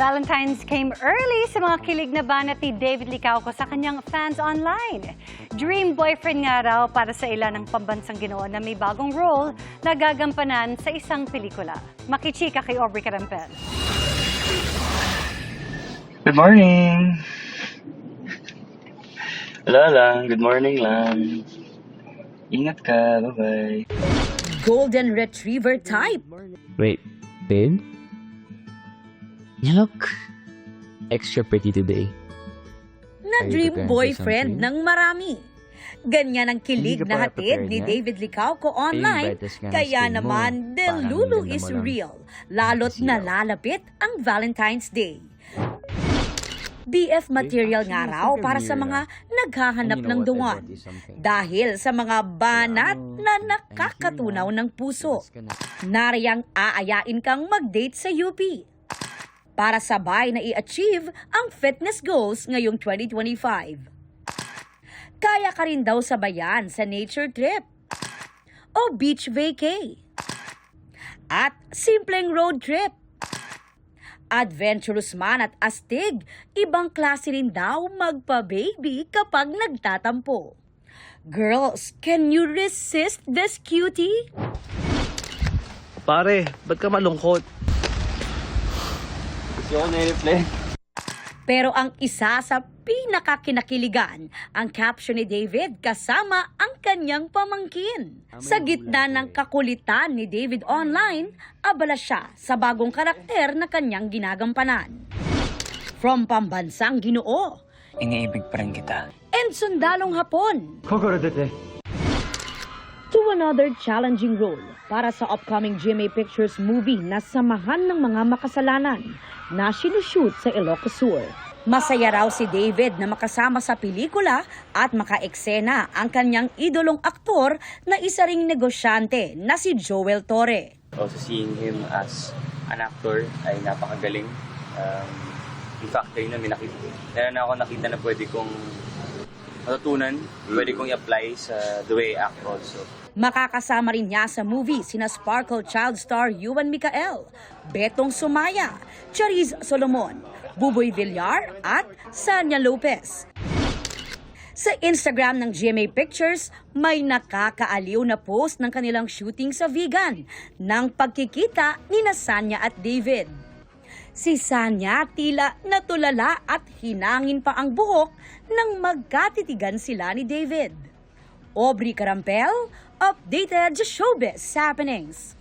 Valentine's came early sa mga kilig na banat ni David Licauco sa kanyang fans online. Dream boyfriend nga raw para sa ilan ng pambansang Ginoo na may bagong role na gagampanan sa isang pelikula. Makichika kay Aubrey Carampel. Good morning! Wala lang, good morning lang. Ingat ka, bye-bye. Golden Retriever type. Wait, babe? You look extra pretty today. Na Are you dream preparing for boyfriend something? ng marami. Ganyan ang kilig Hindi ka na pa hatid prepared ni yan? David Licauco online, Invite us nga ng kaya school mo. naman Parang Delulu ganda is mo lang. real, lalo't Kasi nalalapit ang Valentine's Day. BF material nga raw para sa mga naghahanap ng duwan. Dahil sa mga banat na nakakatunaw ng puso. Nariyang aayain kang mag-date sa UP. Para sabay na i-achieve ang fitness goals ngayong 2025. Kaya ka rin daw sabayan sa nature trip o beach vacay at simpleng road trip. Adventurous man at astig, ibang klase rin daw magpa-baby kapag nagtatampo. Girls, can you resist this cutie? Pare, ba't ka malungkot? Gusto ko na-reply. Pero ang isa sa pinakakinakiligan, ang caption ni David kasama ang kanyang pamangkin. Sa gitna ng kakulitan ni David online, abala siya sa bagong karakter na kanyang ginagampanan. From pambansang Ginoo, Iniibig pa rin kita. and sundalong Hapon, to another challenging role para sa upcoming GMA Pictures movie na Samahan ng Mga Makasalanan na sinushoot sa Ilocos Sur. Masaya raw si David na makasama sa pelikula at makaeksena ang kanyang idolong aktor na isa ring negosyante na si Joel Torre. Also seeing him as an actor ay napakagaling. In fact, kayo na may nakita. Meron na ako nakita na pwede kong matutunan, pwede kong i-apply sa the way I act also. Makakasama rin niya sa movie sina Sparkle child star Yuan Micael, Betong Sumaya, Chariz Solomon, Buboy Villar at Sanya Lopez. Sa Instagram ng GMA Pictures, may nakakaaliw na post ng kanilang shooting sa Vigan ng pagkikita ni Sanya at David. Si Sanya tila natulala at hinangin pa ang buhok nang magkatitigan sila ni David. Aubrey Carampel, updated sa showbiz happenings.